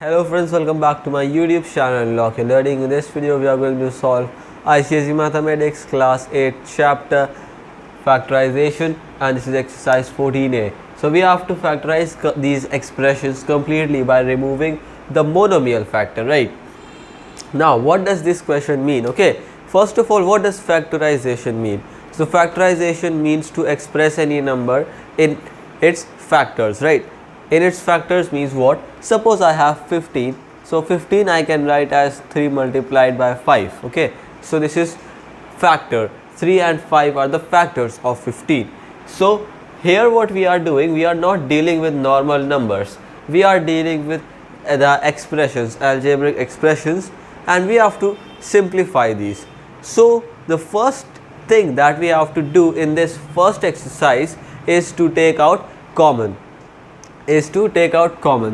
Hello friends, welcome back to my YouTube channel Unlock Your Learning. In this video we are going to solve ICSE Mathematics Class 8 Chapter Factorization, and this is exercise 14A. So we have to factorize these expressions completely by removing the monomial factor, right? Now what does this question mean? Okay, first of all, what does factorization mean? So factorization means to express any number in its factors, right? In its factors means what? Suppose I have 15, so 15 I can write as 3 multiplied by 5. Okay, so this is factor. 3 and 5 are the factors of 15. So here what we are doing, we are not dealing with normal numbers, we are dealing with the expressions, algebraic expressions, and we have to simplify these. So the first thing that we have to do in this first exercise is to take out common.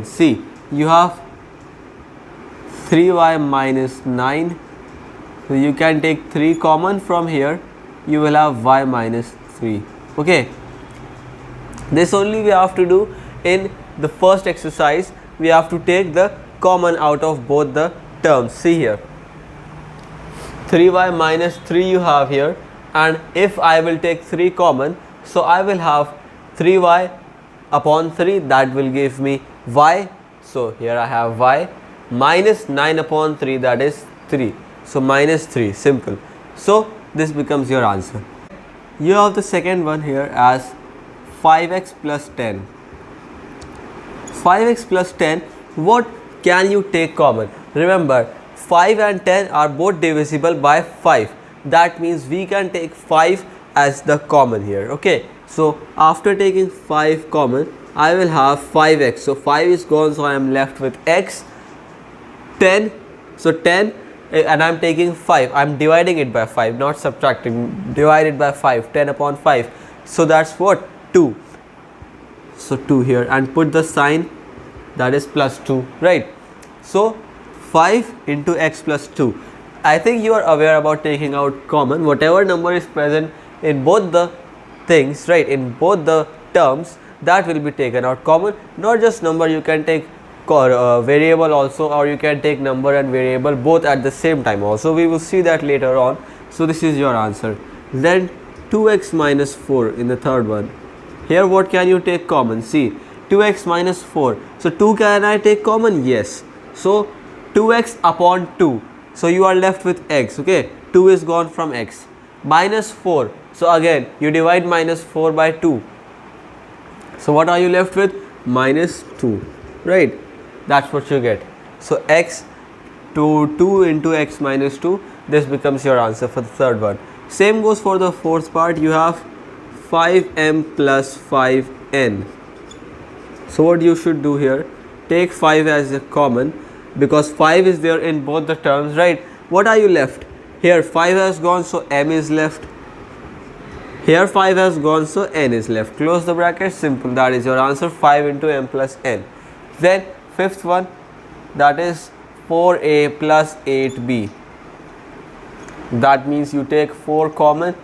See, you have 3y minus 9, so you can take 3 common from here, you will have y minus 3. Okay, this only we have to do in the first exercise. We have to take the common out of both the terms. See here, 3y minus 3 you have here, and if I will take 3 common, so I will have 3y upon 3, that will give me y. So here I have y minus 9 upon 3, that is 3. So minus 3, simple. So this becomes your answer. You have the second one here as 5x plus 10. 5x plus 10, what can you take common? Remember, 5 and 10 are both divisible by 5. That means we can take 5 as the common here. Okay, so after taking 5 common, I will have 5x. So 5 is gone, so I am left with x. 10, so 10, and I am taking 5. I am dividing it by 5, not subtracting. Divided by 5, 10 upon 5. So that's what? 2. So 2 here, and put the sign, that is plus 2, right? So 5 into x plus 2. I think you are aware about taking out common. Whatever number is present in both the things, right, in both the terms, that will be taken out common. Not just number, you can take variable also, or you can take number and variable both at the same time also. We will see that later on. So this is your answer. Then 2x minus 4 in the third one. Here what can you take common? See, 2x minus 4. So 2 can I take common? Yes. So 2x upon 2. So you are left with x. Okay, 2 is gone from x. Minus 4. So again you divide minus 4 by 2. So what are you left with? Minus 2, right? That's what you get. So x to 2 into x minus 2. This becomes your answer for the third one. Same goes for the fourth part. You have 5m plus 5n. So what you should do here, take 5 as a common, because 5 is there in both the terms, right? What are you left? Here 5 has gone, so m is left. Here 5 has gone, so n is left. Close the bracket, simple. That is your answer, 5 into m plus n. Then fifth one, that is 4a plus 8b. That means you take 4 common.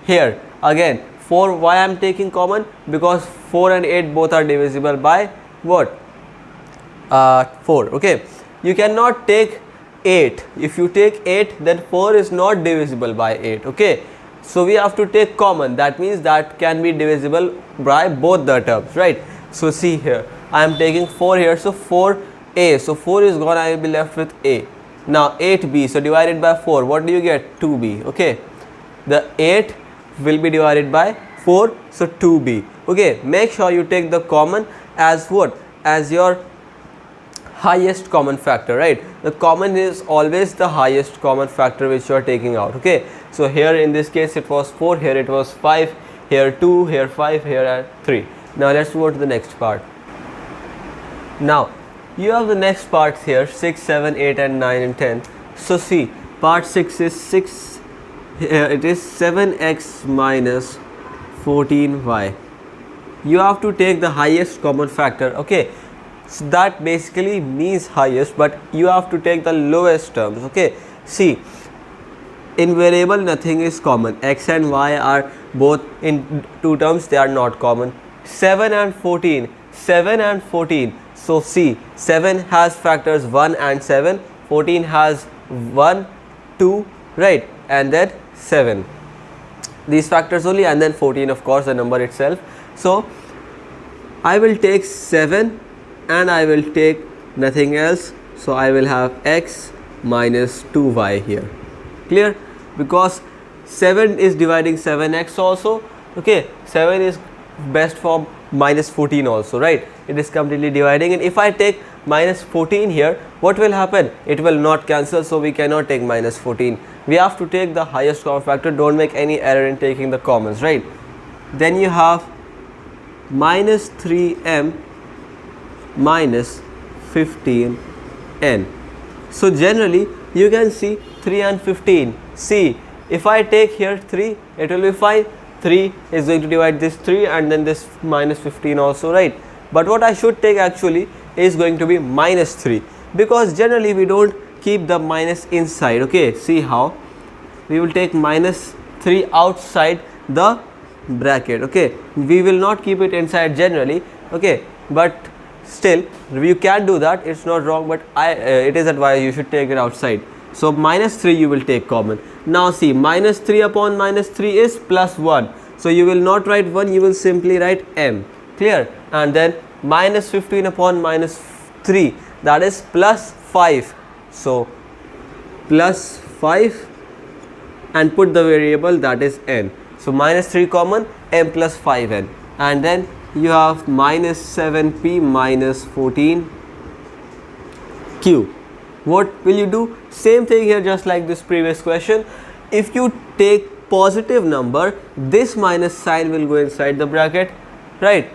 Here again 4, why I am taking common? Because 4 and 8 both are divisible by what? 4. Okay, you cannot take 8. If you take 8, then 4 is not divisible by 8. Okay, so we have to take common. That means that can be divisible by both the terms, right? So see here, I am taking 4 here, so 4a. So 4 is gone, I will be left with a. Now 8b, so divided by 4, what do you get? 2b. Okay, the 8 will be divided by 4, so 2b. Okay, make sure you take the common as what? As your highest common factor, right? The common is always the highest common factor which you are taking out. Okay, so here in this case it was 4, here it was 5, here 2, here 5, here 3. Now let's move to the next part. Now you have the next parts here, 6, 7, 8 and 9 and 10. So see, part 6 is 6, it is 7x minus 14y. You have to take the highest common factor. Okay, so that basically means highest, but you have to take the lowest terms. Okay, see, in variable nothing is common. X and y are both in 2 terms, they are not common. 7 and 14, So see, 7 has factors 1 and 7, 14 has 1, 2, right, and then 7. These factors only, and then 14 of course the number itself. So I will take 7 and I will take nothing else. So I will have x minus 2y here. Clear? Because 7 is dividing 7x also. Okay, 7 is best form minus 14 also, right? It is completely dividing, and if I take minus 14 here, what will happen? It will not cancel, so we cannot take minus 14. We have to take the highest common factor. Don't make any error in taking the commons, right? Then you have minus 3m minus 15n. So generally you can see 3 and 15. See, if I take here 3, it will be fine. 3 is going to divide this 3 and then this minus 15 also, right? But what I should take actually is going to be minus 3, because generally we don't keep the minus inside. Okay, see how we will take minus 3 outside the bracket. Okay, we will not keep it inside generally. Okay, but still you can do that, it's not wrong, but it is advised you should take it outside. So minus 3 you will take common. Now see, minus 3 upon minus 3 is plus 1. So you will not write 1, you will simply write m. Clear? And then minus 15 upon minus 3, that is plus 5. So plus 5 and put the variable, that is n. So minus 3 common, m plus 5n. And then you have minus 7p minus 14q. What will you do? Same thing here, just like this previous question. If you take positive number, this minus sign will go inside the bracket, right?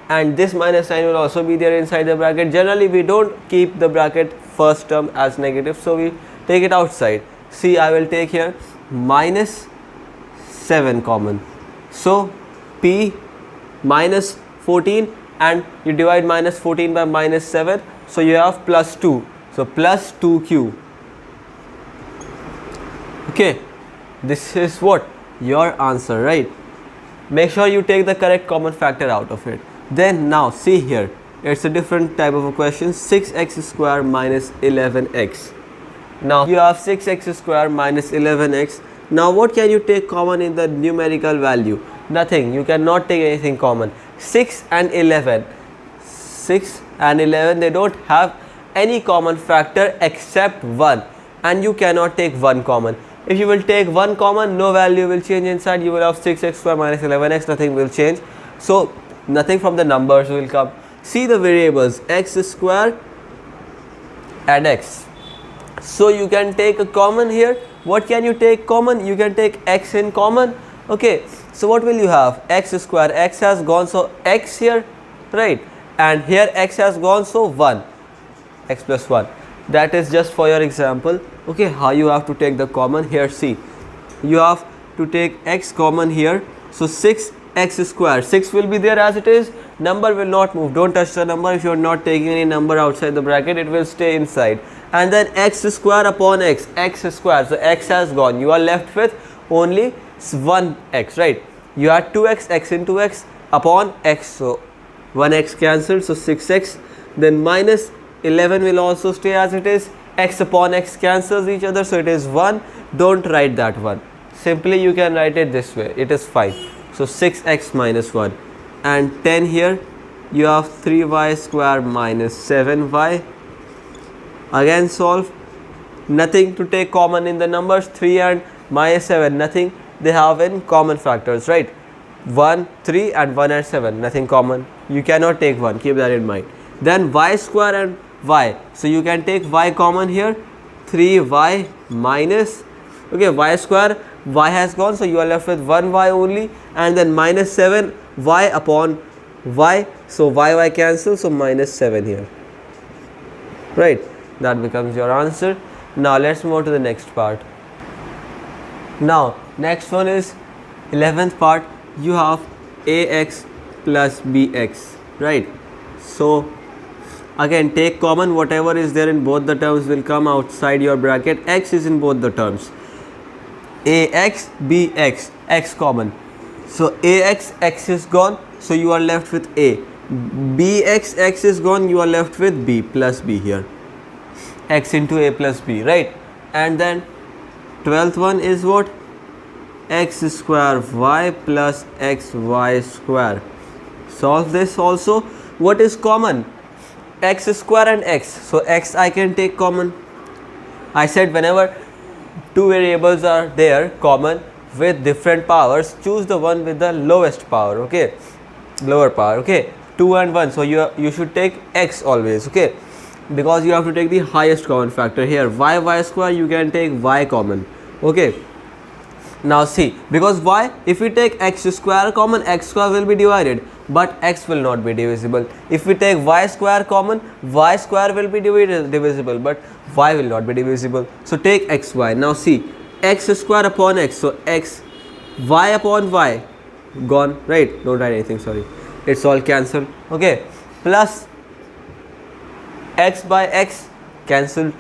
And this minus sign will also be there inside the bracket. Generally we don't keep the bracket first term as negative, so we take it outside. See, I will take here minus 7 common. So p minus 14, and you divide minus 14 by minus 7, so you have plus 2. So plus 2q. Okay, this is what your answer, right? Make sure you take the correct common factor out of it. Then now see here, it's a different type of a question. 6x square minus 11x. Now you have 6x square minus 11x. Now what can you take common in the numerical value? Nothing. You cannot take anything common. 6 and 11, 6 and 11, they don't have any common factor except 1, and you cannot take 1 common. If you will take 1 common, no value will change inside. You will have 6x square minus 11x, nothing will change. So nothing from the numbers will come. See the variables x square and x. So you can take a common here. What can you take common? You can take x in common. Okay, so what will you have? X square, x has gone, so x here, right? And here x has gone, so 1, x plus 1. That is just for your example. Okay, how you have to take the common here. See, you have to take x common here. So 6x square, 6 will be there as it is, number will not move. Don't touch the number. If you are not taking any number outside the bracket, it will stay inside. And then x square upon x, x square, so x has gone. You are left with only 1x, right? You had 2x, x into x upon x, so 1x cancelled, so 6x. Then minus 11 will also stay as it is. X upon x cancels each other, so it is 1. Don't write that 1. Simply you can write it this way. It is 5. So 6x minus 1. And 10 here. You have 3y square minus 7y. Again solve. Nothing to take common in the numbers. 3 and minus 7. Nothing they have in common factors, right? 1, 3 and 1 and 7. Nothing common. You cannot take 1. Keep that in mind. Then y square and y. So you can take y common here. 3y minus, okay, y square, y has gone, so you are left with 1y only, and then minus 7y upon y, so y cancel, so minus 7 here, right? That becomes your answer. Now let's move to the next part. Now next one is 11th part. You have ax plus bx, right? So again take common, whatever is there in both the terms will come outside your bracket. X is in both the terms. Ax, bx, x common. So ax, x is gone, so you are left with a. bx, x is gone, you are left with b plus b here, x into a plus b, right? And then 12th one is what? X square y plus xy square. Solve this also. What is common? X square and x. So x I can take common. I said whenever two variables are there common with different powers, choose the one with the lowest power, okay? Lower power, okay? 2 and 1. So you should take x always, okay? Because you have to take the highest common factor here. Y square, you can take y common, okay? Now see, because y, if we take x square common, x square will be divided, but x will not be divisible. If we take y square common, y square will be divisible, but y will not be divisible. So take xy. Now see, x square upon x, so x, y upon y, gone, right? Don't write anything, sorry. It's all cancelled, okay? Plus x by x cancelled,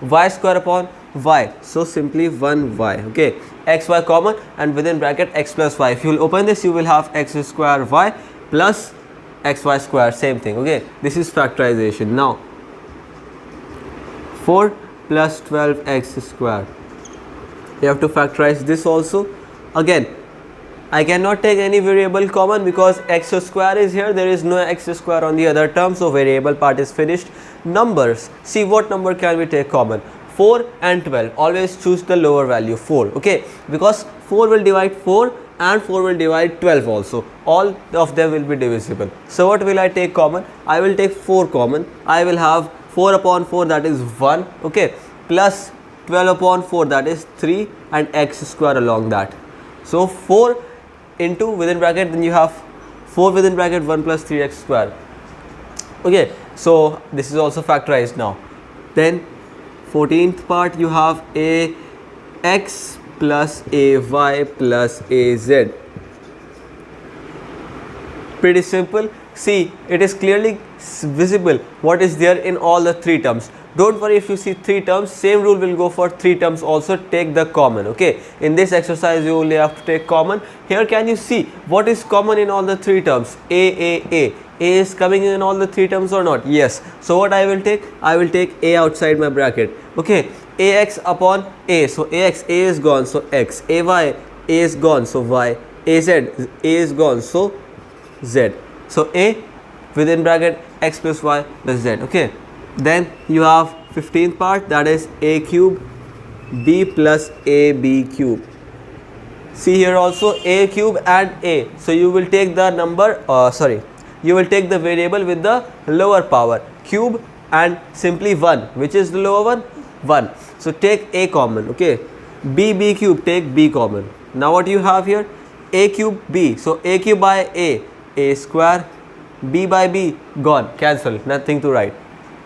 y square upon y, so simply 1y, okay? Xy common and within bracket x plus y. If you will open this, you will have x square y plus xy square, same thing, okay? This is factorization. Now 4 plus 12x square, you have to factorize this also. Again, I cannot take any variable common because x square is here, there is no x square on the other term, so variable part is finished. Numbers, see what number can we take common? 4 and 12, always choose the lower value, 4, okay? Because 4 will divide 4 and 4 will divide 12 also, all of them will be divisible. So what will I take common? I will take 4 common. I will have 4 upon 4, that is 1, okay, plus 12 upon 4, that is 3, and x square along that. So 4 into within bracket, then you have 4 within bracket 1 plus 3x square, okay? So this is also factorized now. Then 14th part, you have a x plus a y plus a z. Pretty simple. See, it is clearly visible what is there in all the 3 terms. Don't worry if you see 3 terms, same rule will go for 3 terms also, take the common, okay? In this exercise you only have to take common. Here can you see what is common in all the 3 terms? A is coming in all the 3 terms or not? Yes. So what I will take? I will take a outside my bracket, okay? Ax upon a, so ax, a is gone, so x. Ay, a is gone, so y. Az, a is gone, so z. So a within bracket x plus y plus z, okay? Then you have 15th part, that is a cube b plus ab cube. See here also a cube and a, so you will take the number, you will take the variable with the lower power, cube and simply 1. Which is the lower one? 1. So take a common, okay? B cube, take b common. Now what you have here? A cube b, so a cube by a square, b by b, gone, cancel, nothing to write.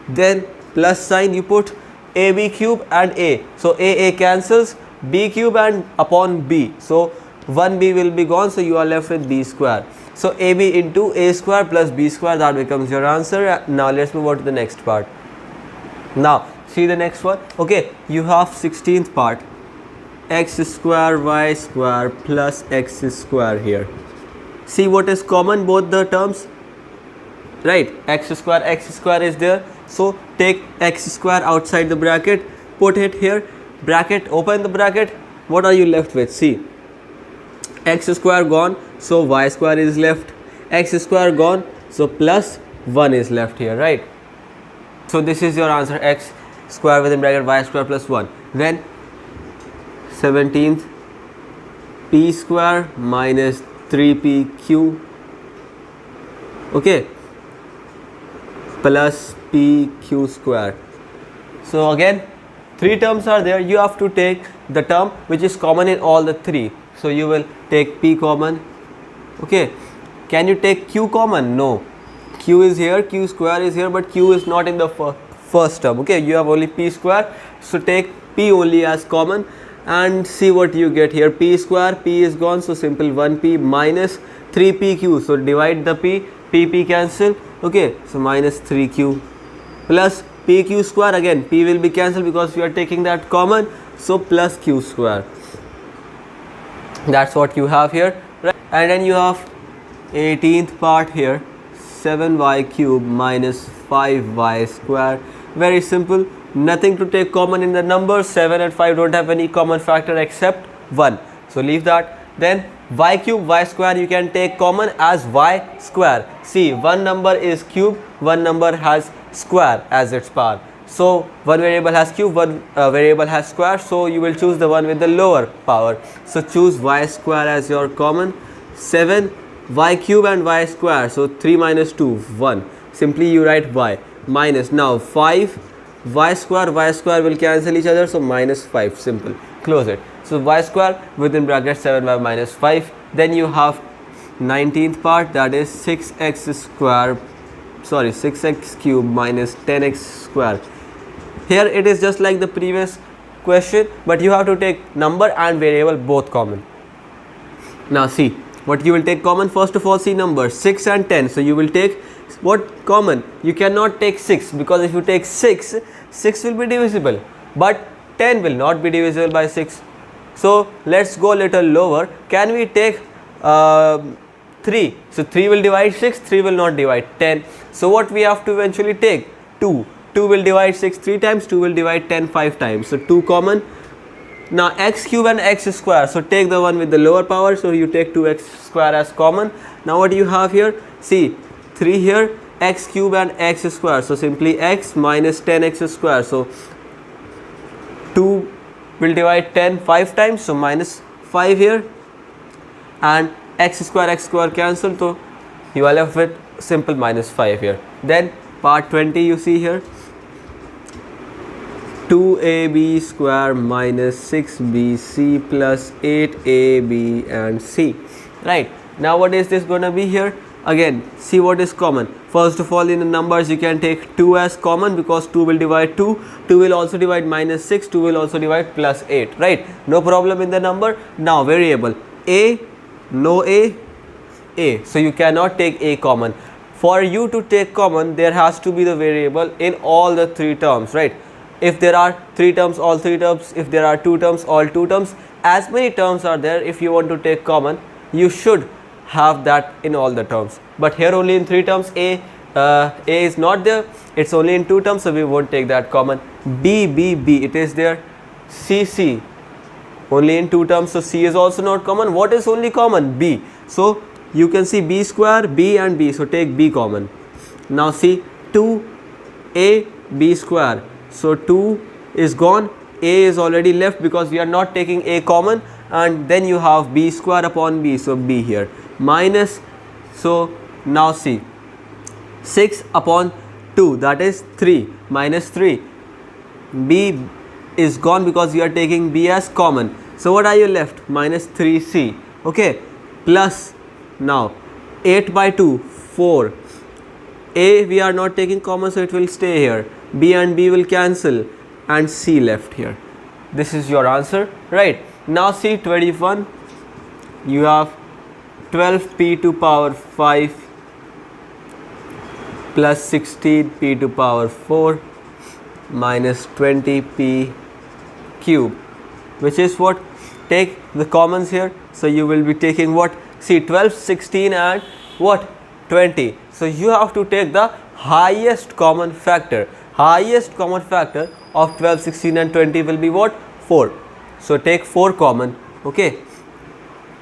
Then plus sign you put ab cube and a, so a cancels, b cube and upon b, so 1b will be gone, so you are left with b square. So ab into a square plus b square, that becomes your answer. Now let's move on to the next part. Now see the next one, okay? You have 16th part, x square y square plus x square here. See what is common both the terms, right? X square is there, so take x square outside the bracket, put it here, bracket, open the bracket. What are you left with? See, x square gone, so y square is left, x square gone, so plus 1 is left here, right? So this is your answer, x square within bracket y square plus 1. Then 17th, p square minus 3pq, okay, plus pq square. So again 3 terms are there, you have to take the term which is common in all the 3. So you will take p common, okay? Can you take q common? No, q is here, q square is here, but q is not in the first term, okay? You have only p square, so take p only as common and see what you get here. P square, p is gone, so simple 1p minus 3pq, so divide the p cancel, okay? So minus 3q plus pq square, again p will be cancelled because we are taking that common, so plus q square. That's what you have here, right? And then you have 18th part here, 7y cube minus 5y square. Very simple, nothing to take common in the numbers. 7 and 5 don't have any common factor except 1, so leave that. Then y cube y square you can take common as y square. See, one number is cube, one number has square as its power. So one variable has cube, one variable has square, so you will choose the one with the lower power. So choose y square as your common. 7 y cube and y square, so 3 minus 2 1, simply you write y minus, now 5 y square will cancel each other, so minus 5, simple, close it. So y square within bracket 7y minus 5. Then you have 19th part, that is 6x cube minus 10x square. Here it is just like the previous question, but you have to take number and variable both common. Now see what you will take common. First of all, see numbers 6 and 10, so you will take what common? You cannot take 6, because if you take 6 will be divisible, but 10 will not be divisible by 6. So let's go a little lower. Can we take 3? So 3 will divide 6, 3 will not divide 10. So what we have to eventually take? 2. 2 will divide 6 3 times, 2 will divide 10 5 times. So 2 common. Now x cube and x square, so take the one with the lower power, so you take 2x square as common. Now what do you have here? See, 3 here, x cube and x square, so simply x minus 10x square. So 2 will divide 10 5 times, so minus 5 here, and x square cancel, so you are left with simple minus 5 here. Then part 20 you see here, 2ab square minus 6bc plus 8ab and c. Right, now what is this going to be here? Again, see what is common. First of all, in the numbers you can take 2 as common, because 2 will divide 2, 2 will also divide minus 6, 2 will also divide plus 8, right? No problem in the number. Now variable a, no a, so you cannot take a common. For you to take common, there has to be the variable in all the 3 terms, right? If there are 3 terms, all 3 terms. If there are 2 terms, all 2 terms. As many terms are there, if you want to take common, you should have that in all the terms. But here only in 3 terms, a is not there, it's only in 2 terms, so we won't take that common. b, it is there. c, only in 2 terms, so c is also not common. What is only common? B. So you can see b square, b and b, so take b common. Now see 2a b square, so 2 is gone, a is already left because we are not taking a common, and then you have b square upon b, so b here minus, so now see 6 upon 2, that is 3, minus 3, b is gone because we are taking b as common, so what are you left? Minus 3c, okay, plus now 8 by 2 4, a we are not taking common, so it will stay here, b and b will cancel, and c left here. This is your answer, right? Now see 21, you have 12p to power 5 plus 16p to power 4 minus 20p cube, which is what? Take the commons here, so you will be taking what? See 12, 16 and what? 20. So you have to take the highest common factor. Highest common factor of 12, 16 and 20 will be what? 4. So take 4 common, okay,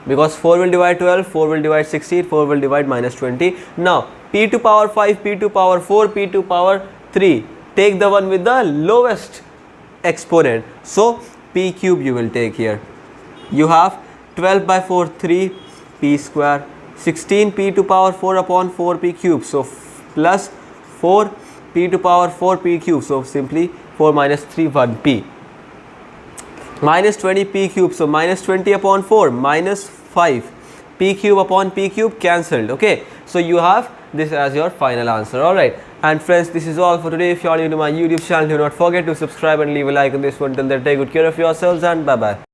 because 4 will divide 12, 4 will divide 16, 4 will divide minus 20. Now p to power 5, p to power 4, p to power 3, take the one with the lowest exponent, so p cube you will take here. You have 12 by 4 3 p square, 16 p to power 4 upon 4 p cube, so plus 4 p to power 4 p cube, so simply 4 minus 3 1 p, minus 20 p cube, so minus 20 upon 4 minus 5 p cube upon p cube cancelled, okay. So you have this as your final answer. Alright, and friends, this is all for today. If you are new to my YouTube channel, do not forget to subscribe and leave a like on this one. Till then, take good care of yourselves and bye bye.